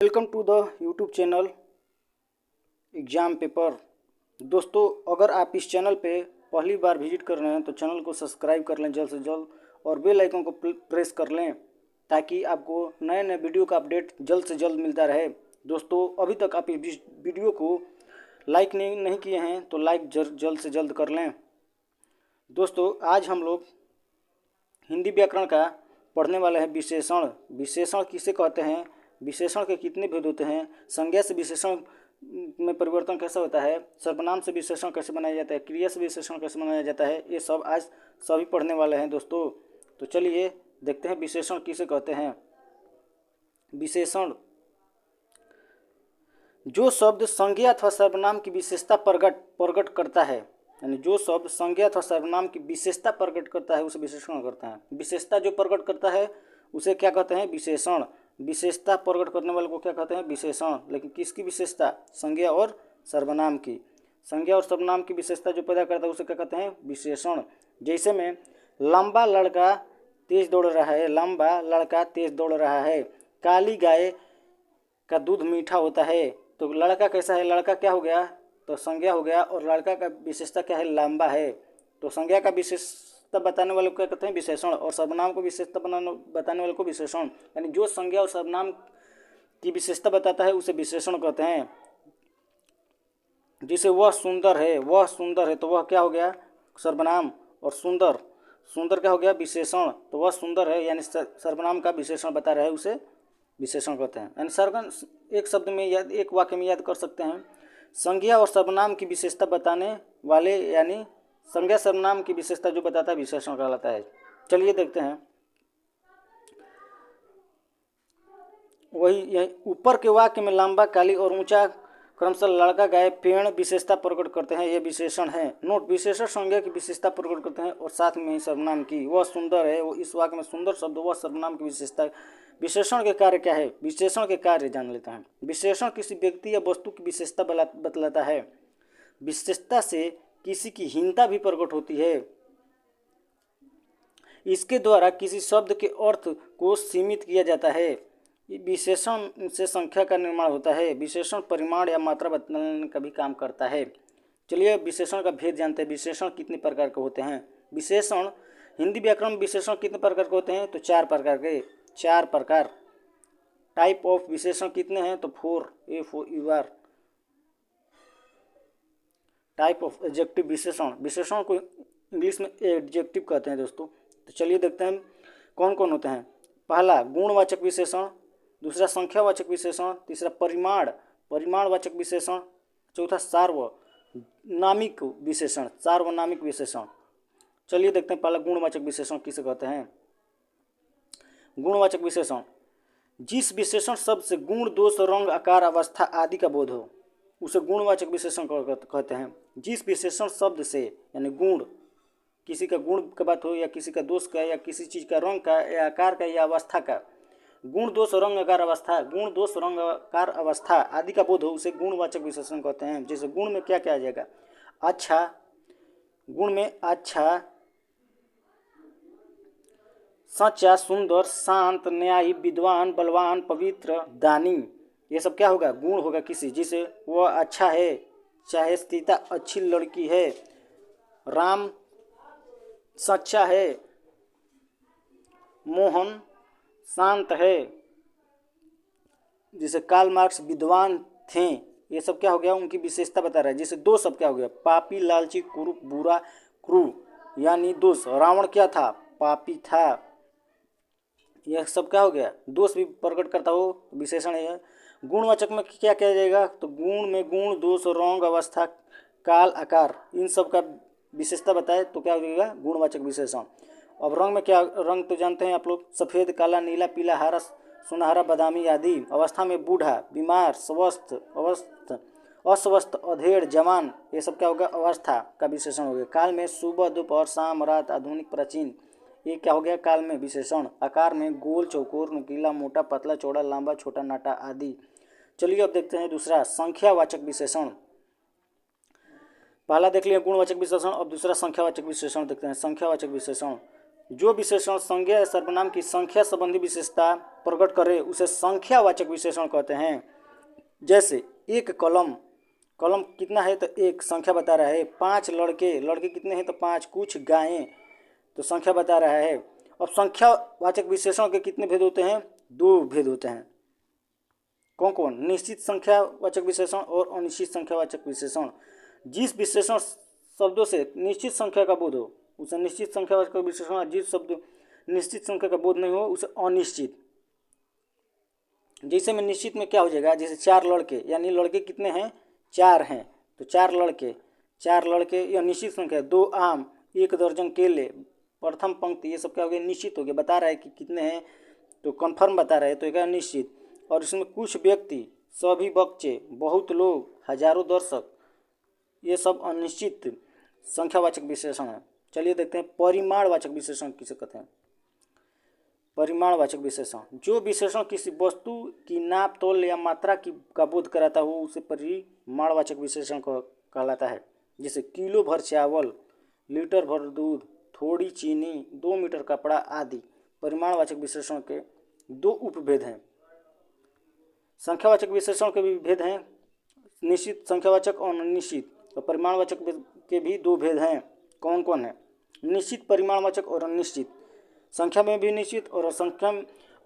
Welcome to the YouTube channel exam paper. दोस्तों, अगर आप इस चैनल पे पहली बार विजिट कर रहे हैं तो चैनल को सब्सक्राइब कर लें जल्द से जल्द और बेल आइकन को प्रेस कर लें ताकि आपको नए नए वीडियो का अपडेट जल्द से जल्द मिलता रहे। दोस्तों, अभी तक आप इस वीडियो को लाइक नहीं किए हैं तो लाइक जल्द से जल्द कर लें। दोस्तों, आज हम लोग हिंदी व्याकरण का पढ़ने वाले हैं विशेषण। विशेषण किसे कहते हैं, विशेषण के कितने भेद होते हैं, संज्ञा से विशेषण में परिवर्तन कैसा होता है, सर्वनाम से विशेषण कैसे बनाया जाता है, क्रिया से विशेषण कैसे बनाया जाता है, ये सब आज सभी पढ़ने वाले हैं दोस्तों। तो चलिए देखते हैं विशेषण किसे कहते हैं। विशेषण जो शब्द संज्ञा अथवा सर्वनाम की विशेषता प्रकट करता है, यानी जो शब्द संज्ञा अथवा सर्वनाम की विशेषता प्रकट करता है उसे विशेषण करते हैं। विशेषता जो प्रकट करता है उसे क्या कहते हैं, विशेषण। विशेषता प्रकट करने वाले को क्या कहते हैं, विशेषण। लेकिन किसकी विशेषता, संज्ञा और सर्वनाम की। संज्ञा और सर्वनाम की विशेषता जो पैदा करता है उसे क्या कहते हैं, विशेषण। जैसे में लंबा लड़का तेज दौड़ रहा है, लंबा लड़का तेज दौड़ रहा है। काली गाय का दूध मीठा होता है। तो लड़का कैसा है, लड़का क्या हो गया, तो संज्ञा हो गया, और लड़का का विशेषता क्या है, लंबा है। तो संज्ञा का विशेषता बताने वाले को क्या कहते हैं, विशेषण, और सर्वनाम को विशेषता बताने वाले को विशेषण। यानी जो संज्ञा और सर्वनाम की विशेषता बताता है उसे विशेषण कहते हैं। जैसे वह सुंदर है, वह सुंदर है, तो वह क्या हो गया, सर्वनाम, और सुंदर, सुंदर क्या हो गया, विशेषण। तो वह सुंदर है यानी सर्वनाम का विशेषण बता रहा है उसे विशेषण कहते हैं। यानी सर्वनाम एक शब्द में याद, एक वाक्य में याद कर सकते हैं। संज्ञा और सर्वनाम की विशेषता बताने वाले, यानी संज्ञा सर्वनाम की विशेषता जो बताता है विशेषण कहलाता है। चलिए देखते हैं। वही ऊपर के वाक्य में लंबा, काली और ऊंचा क्रमशः लड़का, गाय, पेड़ विशेषता प्रकट करते हैं, ये विशेषण है। नोट, विशेषण संज्ञा की विशेषता प्रकट करते हैं और साथ में ही सर्वनाम की। वह सुंदर है, वो इस वाक्य में सुंदर शब्द वह सर्वनाम की विशेषता। विशेषण के कार्य क्या है, विशेषण के कार्य जान लेते हैं। विशेषण किसी व्यक्ति या वस्तु की विशेषता बतलाता है। विशेषता से किसी की हीनता भी प्रकट होती है। इसके द्वारा किसी शब्द के अर्थ को सीमित किया जाता है। विशेषण से संख्या का निर्माण होता है। विशेषण परिमाण या मात्रा बताने का भी काम करता है। चलिए विशेषण का भेद जानते हैं। विशेषण कितने प्रकार के होते हैं। विशेषण हिंदी व्याकरण में विशेषण कितने प्रकार के होते हैं, तो 4 प्रकार के, 4 प्रकार। टाइप ऑफ विशेषण कितने हैं, तो 4 टाइप ऑफ एडजेक्टिव विशेषण, विशेषण को इंग्लिश में एडजेक्टिव कहते हैं दोस्तों। तो चलिए देखते हैं कौन कौन होते हैं। पहला गुणवाचक विशेषण, दूसरा संख्यावाचक विशेषण, तीसरा परिमाणवाचक विशेषण, चौथा सार्वनामिक विशेषण, सार्वनामिक विशेषण। चलिए देखते हैं पहला गुणवाचक विशेषण किसे कहते हैं। गुणवाचक विशेषण जिस विशेषण शब्द से गुण, दोष, रंग, आकार, अवस्था आदि का बोध हो उसे गुणवाचक विशेषण कहते हैं। जिस विशेषण शब्द से, यानी गुण, किसी का गुण का बात हो या किसी का दोष का या किसी चीज़ का रंग का या आकार का या अवस्था का, गुण, दोष, रंग, आकार, अवस्था, गुण, दोष, रंग, आकार, अवस्था आदि का बोध हो उसे गुणवाचक विशेषण कहते हैं। जैसे गुण में क्या क्या आ जाएगा, अच्छा, गुण में अच्छा, सच्चा, सुंदर, शांत, न्यायी, विद्वान, बलवान, पवित्र, दानी, ये सब क्या होगा, गुण होगा किसी। जैसे वह अच्छा है, चाहे सीता अच्छी लड़की है, राम सच्चा है, मोहन शांत है। जैसे कार्ल मार्क्स विद्वान थे, ये सब क्या हो गया, उनकी विशेषता बता रहा है। जैसे दो सब क्या हो गया, पापी, लालची, कुरूप, बुरा, क्रूर, यानी दोष। रावण क्या था, पापी था। यह सब क्या हो गया, दोष भी प्रकट करता हो, विशेषण है। गुणवाचक में क्या किया जाएगा, तो गुण में गुण, दोष, रंग, अवस्था, काल, आकार, इन सब का विशेषता बताए तो क्या हो जाएगा, गुणवाचक विशेषण। अब रंग में क्या, रंग तो जानते हैं आप लोग, सफ़ेद, काला, नीला, पीला, हरा, सुनहरा, बादामी आदि। अवस्था में बूढ़ा, बीमार, अस्वस्थ, अधेड़, जवान, ये सब क्या होगा, अवस्था का विशेषण हो गया। काल में सुबह, दोपहर, शाम, रात, आधुनिक, प्राचीन, ये क्या हो गया, काल में विशेषण। आकार में गोल, चौकोर, नुकीला, मोटा, पतला, चौड़ा, लंबा, छोटा, नाटा आदि। चलिए अब देखते हैं दूसरा संख्यावाचक विशेषण। पहला देख लिया गुणवाचक विशेषण, अब दूसरा संख्यावाचक विशेषण देखते हैं। संख्यावाचक विशेषण जो विशेषण संज्ञा या सर्वनाम की संख्या संबंधी विशेषता प्रकट करे उसे संख्यावाचक विशेषण कहते हैं। जैसे एक कलम, कलम कितना है तो एक, संख्या बता रहा है। 5 लड़के, लड़के कितने हैं तो 5। कुछ गायें, तो संख्या बता रहा है। अब संख्यावाचक विशेषण के कितने भेद होते हैं? 2 भेद होते हैं। कौन कौन? निश्चित संख्यावाचक विशेषण और अनिश्चित संख्यावाचक विशेषण। जिस विशेषण शब्दों से निश्चित संख्या का बोध हो उसे निश्चित संख्यावाचक विशेषण, जिस शब्द निश्चित संख्या का बोध नहीं हो उसे अनिश्चित। जैसे में निश्चित में क्या हो जाएगा, जैसे 4 लड़के, यानी लड़के कितने हैं? 4 हैं, तो 4 लड़के, 4 लड़के यह निश्चित संख्या। 2 आम, 1 दर्जन केले, प्रथम पंक्ति, ये सब क्या हो गया? निश्चित हो गया। बता रहा है कि कितने हैं, तो कन्फर्म बता रहा है, तो क्या? निश्चित। और इसमें कुछ व्यक्ति, सभी बच्चे, बहुत लोग, हजारों दर्शक, ये सब अनिश्चित संख्यावाचक विशेषण है। चलिए देखते हैं परिमाणवाचक विशेषण किसे कहते हैं। परिमाणवाचक विशेषण, जो विशेषण किसी वस्तु की नाप, तौल या मात्रा की का बोध कराता हो उसे परिमाणवाचक विशेषण कहलाता है। जैसे किलो भर चावल, लीटर भर दूध, थोड़ी चीनी, 2 मीटर कपड़ा आदि। परिमाणवाचक विशेषण के 2 उपभेद हैं। संख्यावाचक विशेषण के भी भेद हैं, निश्चित संख्यावाचक और अनिश्चित। और परिमाणवाचक के भी 2 भेद हैं। कौन कौन है? निश्चित परिमाणवाचक और अनिश्चित। संख्या में भी निश्चित और संख्या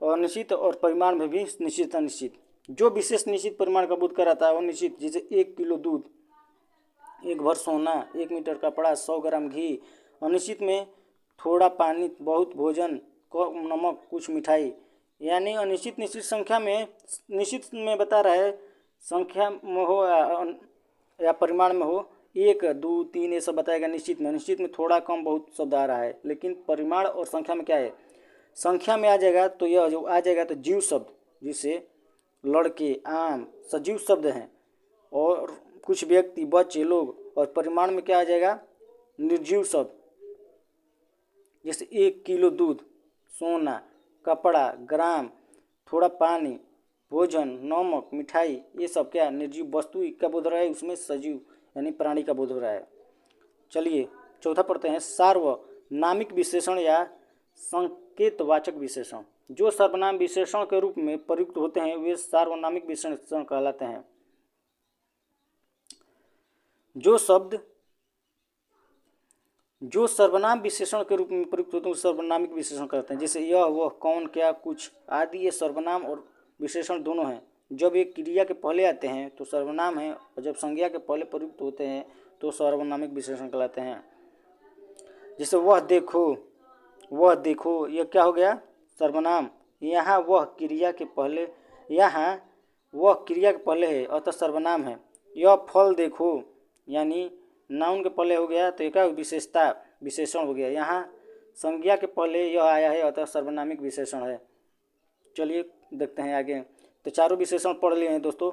और निश्चित, और परिमाण में भी निश्चित अनिश्चित। जो विशेष निश्चित परिमाण का बोध कराता है वो निश्चित, जैसे 1 किलो दूध, 1 भर सोना, 1 मीटर कपड़ा, 100 ग्राम घी। अनिश्चित में थोड़ा पानी, बहुत भोजन, कम नमक, कुछ मिठाई। यानी अनिश्चित निश्चित संख्या में, निश्चित में बता रहा है संख्या में हो या परिमाण में हो, 1, 2, 3 ये सब बताएगा निश्चित में। निश्चित में थोड़ा कम बहुत शब्द आ रहा है, लेकिन परिमाण और संख्या में क्या है? संख्या में आ जाएगा तो यह जो आ जाएगा तो जीव शब्द, जिसे लड़के, आम सजीव शब्द हैं, और कुछ व्यक्ति, बच्चे, लोग। और परिमाण में क्या आ जाएगा? निर्जीव शब्द, जैसे 1 किलो दूध, सोना, कपड़ा, ग्राम, थोड़ा पानी, भोजन, नमक, मिठाई। ये सब क्या? निर्जीव वस्तु का बोध हो रहा है, उसमें सजीव यानी प्राणी का बोध हो रहा है। चलिए चौथा पढ़ते हैं, सार्वनामिक विशेषण या संकेतवाचक विशेषण। जो सर्वनाम विशेषण के रूप में प्रयुक्त होते हैं वे सार्वनामिक विशेषण कहलाते हैं। जो सर्वनाम विशेषण के रूप में प्रयुक्त होते हैं सर्वनामिक विशेषण कहते हैं। जैसे यह, वह, कौन, क्या, कुछ आदि, ये सर्वनाम और विशेषण दोनों हैं। जब एक क्रिया के पहले आते हैं तो सर्वनाम है, और जब संज्ञा के पहले प्रयुक्त होते हैं तो सर्वनामिक विशेषण कहलाते हैं। जैसे वह देखो, वह देखो, यह क्या हो गया? सर्वनाम। यहाँ वह क्रिया के पहले, यहाँ वह क्रिया के पहले है अतः सर्वनाम है। यह फल देखो, यानी नाउन के पहले हो गया तो क्या? विशेषता, विशेषण हो गया। यहाँ संज्ञा के पहले यह आया है अतः सर्वनामिक विशेषण है। चलिए देखते हैं आगे। तो चारों विशेषण पढ़ लिए हैं दोस्तों।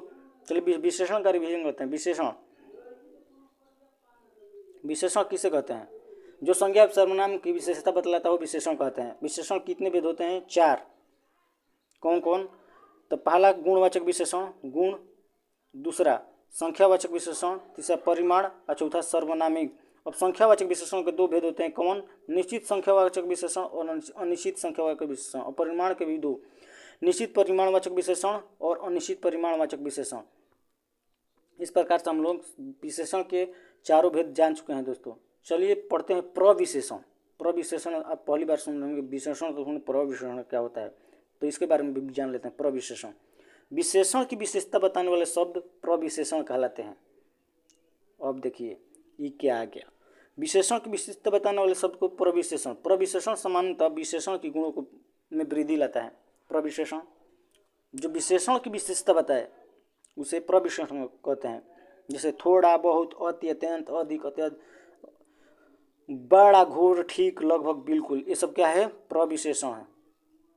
चलिए विशेषण का रिवीजन करते हैं। विशेषण किसे कहते हैं? जो संज्ञा सर्वनाम की विशेषता बतलाता हो विशेषण कहते हैं। विशेषण कितने भेद होते हैं? 4। कौन कौन? तो पहला गुणवाचक विशेषण, गुण। दूसरा संख्यावाचक विशेषण, तीसरा परिमाण, और चौथा सर्वनामिक। अब संख्यावाचक विशेषण के 2 भेद होते हैं। कौन? निश्चित संख्यावाचक विशेषण और अनिश्चित संख्यावाचक विशेषण। और परिमाण के भी 2, निश्चित परिमाणवाचक विशेषण और अनिश्चित परिमाणवाचक विशेषण। इस प्रकार से हम लोग विशेषण के चारों भेद जान चुके हैं दोस्तों। चलिए पढ़ते हैं प्रविशेषण। प्रविशेषण आप पहली बार सुन लेंगे, विशेषण तो प्रविशेषण क्या होता है, तो इसके बारे में भी जान लेते हैं। प्रविशेषण, विशेषण की विशेषता बताने वाले शब्द प्रविशेषण कहलाते हैं। अब देखिए ये क्या आ गया, विशेषण की विशेषता बताने वाले शब्द को प्रविशेषण। प्रविशेषण सामान्यतः विशेषण की गुणों को में वृद्धि लाता है। प्रविशेषण जो विशेषण की विशेषता बताए उसे प्रविशेषण कहते हैं। जैसे थोड़ा, बहुत, अति, अत्यंत, अधिक, अत्यंत, बड़ा, घोर, ठीक, लगभग, बिल्कुल, ये सब क्या है? प्रविशेषण है।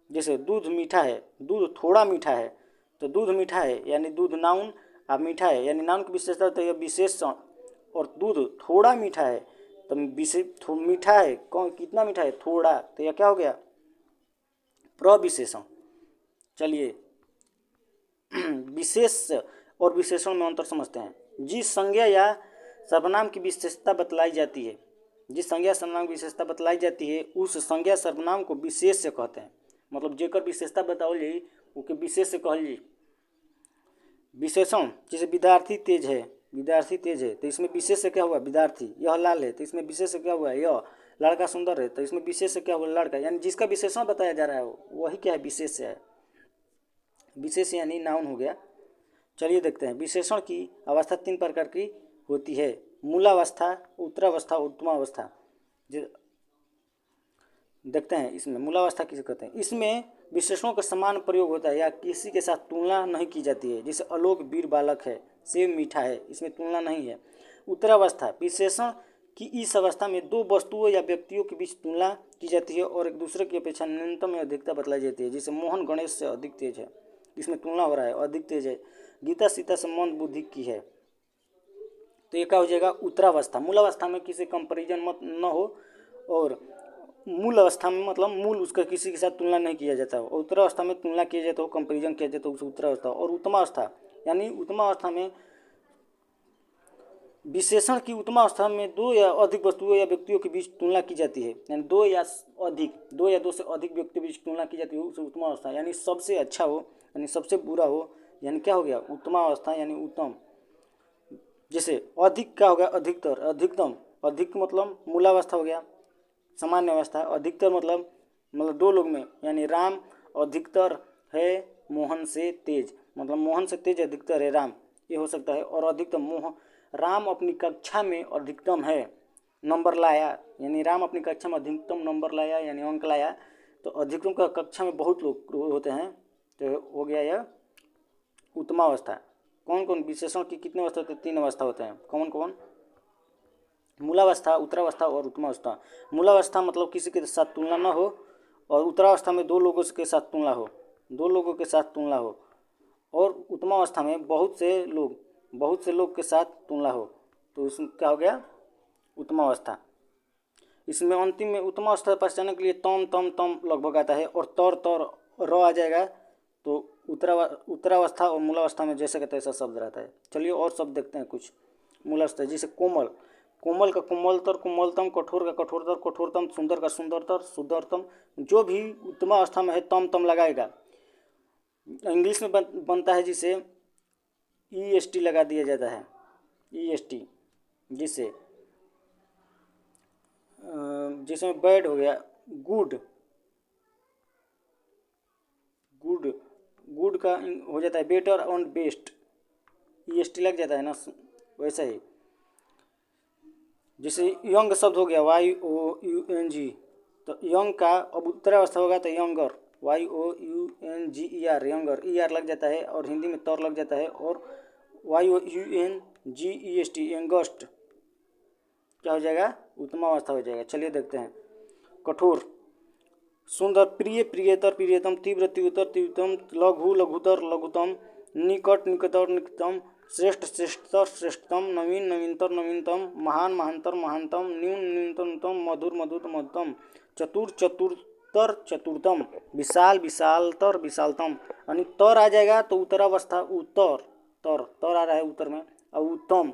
जैसे दूध मीठा है, दूध थोड़ा मीठा है, तो दूध मीठा है यानी दूध नाउन, अब मीठा है यानी नाउन की विशेषता, तो यह विशेषण। और दूध थोड़ा मीठा है तो मीठा है, कौन कितना मीठा है? थोड़ा, तो यह क्या हो गया? प्रविशेषण। चलिए विशेष और विशेषण में अंतर समझते हैं। जिस संज्ञा या सर्वनाम की विशेषता बतलाई जाती है जिस संज्ञा सर्वनाम की विशेषता बतलाई जाती है उस संज्ञा सर्वनाम को विशेष से कहते हैं। मतलब जेकर विशेषता बताओ जाई ओके विशेष से कहल जाई। विशेषण जैसे विद्यार्थी तेज है, विद्यार्थी तेज है तो इसमें विशेष से क्या हुआ विद्यार्थी। यह लाल है तो इसमें विशेष से क्या हुआ यह। लड़का सुंदर है तो इसमें विशेष से क्या हुआ लड़का। यानी जिसका विशेषण बताया जा रहा है वही क्या है विशेष से है। विशेष यानी नाउन हो गया। चलिए देखते हैं विशेषण की अवस्था 3 प्रकार की होती है, मूलावस्था, उत्तरावस्था, उत्तमावस्था। देखते हैं इसमें मूलावस्था किसे कहते हैं। इसमें विशेषणों का समान प्रयोग होता है या किसी के साथ तुलना नहीं की जाती है। जैसे आलोक वीर बालक है, सेब मीठा है, इसमें तुलना नहीं है। उत्तरावस्था विशेषण की इस अवस्था में दो वस्तुओं या व्यक्तियों के बीच तुलना की जाती है और एक दूसरे की अपेक्षा न्यूनतम या अधिकता बतलाई जाती है। जैसे मोहन गणेश से अधिक तेज है, इसमें तुलना हो रहा है, अधिक तेज है। गीता सीता से मंद बुद्धि की है, तो ये क्या हो जाएगा उत्तरावस्था। मूलावस्था में किसी कंपैरिजन मत न हो और मूल अवस्था में मतलब मूल उसका किसी के साथ तुलना नहीं किया जाता और उत्तरावस्था में तुलना किया जाता हो, कंपैरिजन किया जाता है उसे उत्तरावस्था। और उत्तमावस्था यानी उत्तमावस्था में विशेषण की उत्तमावस्था में दो या अधिक वस्तुओं या व्यक्तियों के बीच तुलना की जाती है। यानी दो या दो से अधिक व्यक्तियों के बीच तुलना की जाती है उसे उत्तमावस्था। यानी सबसे अच्छा हो यानी सबसे बुरा हो, यानी क्या हो गया उत्तमावस्था यानी उत्तम। जैसे अधिक क्या हो गया अधिकतर, अधिकतम। अधिक मतलब मूलावस्था हो गया, सामान्य अवस्था। अधिकतर मतलब दो लोग में, यानी राम अधिकतर है मोहन से तेज, मतलब मोहन से तेज अधिकतर है राम, ये हो सकता है। और अधिकतम राम अपनी कक्षा में अधिकतम है, नंबर लाया, यानी राम अपनी कक्षा में अधिकतम नंबर लाया यानी अंक लाया। तो अधिकतम का कक्षा में बहुत लोग होते हैं, तो हो गया यह उत्तमावस्था। कौन कौन विशेषण की कितने अवस्था होते हैं 3 अवस्था होते हैं। कौन कौन मूलावस्था, उत्तरावस्था और उत्तमावस्था। मूलावस्था मतलब किसी के साथ तुलना न हो और उत्तरावस्था में दो लोगों के साथ तुलना हो, दो लोगों के साथ तुलना हो। और उत्तमावस्था में बहुत से लोग के साथ तुलना हो, तो इसमें क्या हो गया उत्तमावस्था। इसमें अंतिम में उत्तमावस्था पहचानने के लिए तम तम तम लगभग आता है और तर तर र आ जाएगा। तो उत्तरावस्था और मूलावस्था में जैसे कहते हैं ऐसा शब्द रहता है। चलिए और शब्द देखते हैं कुछ मूलावस्था। जैसे कोमल, कोमल का कोमलतर, कोमलतम। कठोर का कठोरतर, कठोरतम। सुंदर का सुंदरतर, सुंदरतम। जो भी उत्तमावस्था में है तम तम लगाएगा। इंग्लिश में बनता है जिसे EST लगा दिया जाता है, EST। जिसमें बैड हो गया गुड, गुड का हो जाता है बेटर और बेस्ट, EST लग जाता है ना, वैसा ही। जैसे यंग शब्द हो गया YOUNG, तो यंग का अब उत्तरावस्था होगा तो यंगर, YOUNGER, यंगर, ER लग जाता है और हिंदी में तर लग जाता है। और YOUNGEST, यंगस्ट क्या हो जाएगा उत्तमावस्था हो जाएगा। चलिए देखते हैं कठोर, सुंदर, प्रिय प्रियतर, प्रियतम। तीव्र तीव्रतर, तीव्रतम। लघु लघुतर, लघुतम। निकट निकटतर, निकटतम। श्रेष्ठ श्रेष्ठतर, श्रेष्ठतम। नवीन नवीनतर, नवीनतम। महान महानतर, महानतम। न्यून न्यूनतम। मधुर मधुर, मधुरतम। चतुर चतुरतर, चतुरतम। विशाल विशालतर, विशालतम। यानी तर आ जाएगा तो उत्तरावस्था उत्तर, तर आ रहा है उत्तर में, और उत्तम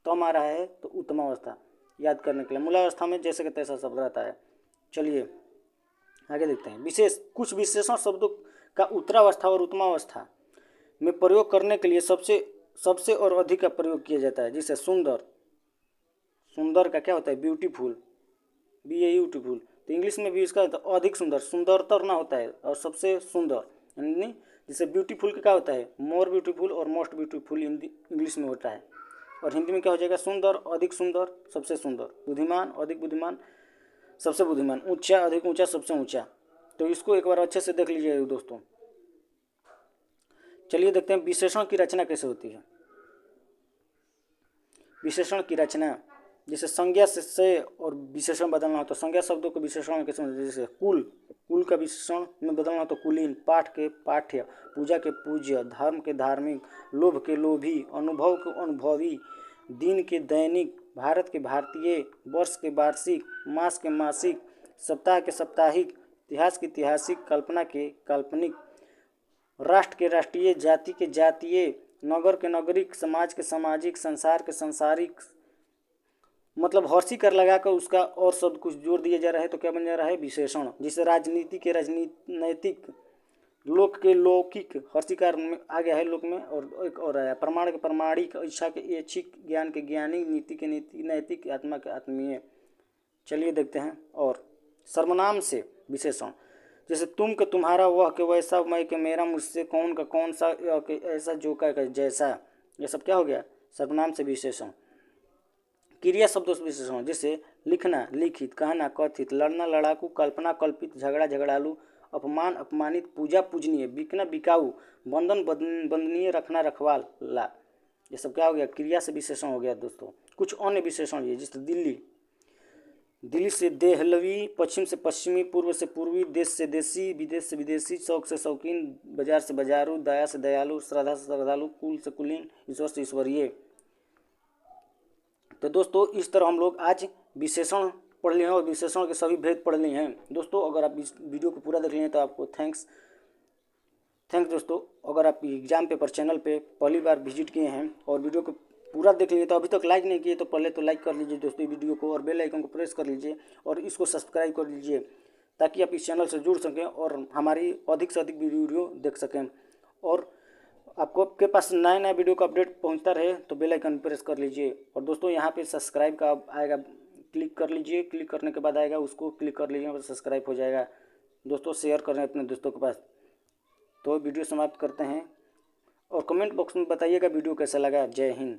तम आ रहा है तो उत्तमावस्था। याद करने के लिए मूलावस्था में जैसे कि तैसा शब्द रहता है। चलिए आगे देखते हैं कुछ विशेषण शब्दों का उत्तरावस्था और उत्तमावस्था में प्रयोग करने के लिए सबसे और अधिक का प्रयोग किया जाता है। जैसे सुंदर, सुंदर का क्या होता है ब्यूटीफुल, BAUTIFUL। तो इंग्लिश में भी इसका अधिक सुंदर, सुंदरतर ना होता है और सबसे सुंदर, यानी जैसे ब्यूटीफुल का क्या होता है मोर ब्यूटीफुल और मोस्ट ब्यूटीफुल इंग्लिश में होता है। और हिंदी में क्या हो जाएगा सुंदर, अधिक सुंदर, सबसे सुंदर। बुद्धिमान, अधिक बुद्धिमान, सबसे बुद्धिमान। ऊंचा, अधिक ऊंचा, सबसे ऊंचा। तो इसको एक बार अच्छे से देख लीजिए दोस्तों। चलिए देखते हैं विशेषण की रचना कैसे होती है। विशेषण की रचना, जैसे संज्ञा से और विशेषण बदलना हो तो संज्ञा शब्दों को विशेषण में कैसे, जैसे कुल, कुल का विशेषण में बदलना हो तो कुलीन। पाठ के पाठ्य, पूजा के पूज्य, धर्म के धार्मिक, लोभ के लोभी, अनुभव के अनुभवी, दिन के दैनिक, भारत के भारतीय, वर्ष के वार्षिक, मास के मासिक, सप्ताह के साप्ताहिक, इतिहास के ऐतिहासिक, कल्पना के काल्पनिक, राष्ट्र के राष्ट्रीय, जाति के जातीय, नगर के नागरिक, समाज के सामाजिक, संसार के सांसारिक, मतलब हर्षिकार लगाकर उसका और शब्द कुछ जोड़ दिया जा रहा है तो क्या बन जा रहा है? विशेषण। जिसे राजनीति के राजनीतिक, लोक के लौकिक, हर्षिकार में आ गया है लोक में, और एक और आया प्रमाण के प्रमाणिक, इच्छा के ऐच्छिक, ज्ञान के ज्ञानी, नीति के नीति, नैतिक, आत्मा के आत्मीय। चलिए देखते हैं। और सर्वनाम से विशेषण, जैसे तुम के तुम्हारा, वह के वैसा, मैं के मेरा, मुझसे कौन का कौन सा, यह के ऐसा, जो का जैसा, ये सब क्या हो गया? सर्वनाम से विशेषण। क्रिया शब्दों से विशेषण, जैसे लिखना लिखित, कहना कथित, लड़ना लड़ाकू, कल्पना कल्पित, झगड़ा झगड़ालू, अपमान अपमानित, पूजा पूजनीय, बिकना बिकाऊ, बंधन बंधनीय, रखना रखवाला। ये सब क्या हो गया? क्रिया से विशेषण हो गया दोस्तों। कुछ अन्य विशेषण ये, जैसे दिल्ली, दिल्ली से देहलवी, पश्चिम से पश्चिमी, पूर्व से पूर्वी, देश से देसी, विदेश से विदेशी, शौक से शौकीन, बाजार से बाजारू, दया से दयालु, श्रद्धा से श्रद्धालु, कुल से कुलीन, ईश्वर से ईश्वरीय। तो दोस्तों इस तरह हम लोग आज विशेषण पढ़ लिए हैं और विशेषण के सभी भेद पढ़ लिए हैं। दोस्तों अगर आप इस वीडियो को पूरा देख लिए हैं तो आपको थैंक्स दोस्तों। अगर आप एग्जाम पेपर चैनल पे पहली बार विजिट किए हैं और वीडियो को पूरा देख लिए तो अभी तक लाइक नहीं किए तो पहले तो लाइक कर लीजिए दोस्तों वीडियो को, और बेल आइकन को प्रेस कर लीजिए और इसको सब्सक्राइब कर लीजिए ताकि आप इस चैनल से जुड़ सकें और हमारी अधिक से अधिक वीडियो देख सकें। और आपको आपके पास नया नया वीडियो का अपडेट पहुंचता रहे तो बेल आइकन प्रेस कर लीजिए। और दोस्तों यहाँ पे सब्सक्राइब का आएगा, क्लिक कर लीजिए, क्लिक करने के बाद आएगा उसको क्लिक कर लीजिए और सब्सक्राइब हो जाएगा। दोस्तों शेयर करें अपने दोस्तों के पास। तो वीडियो समाप्त करते हैं और कमेंट बॉक्स में बताइएगा वीडियो कैसा लगा। जय हिंद।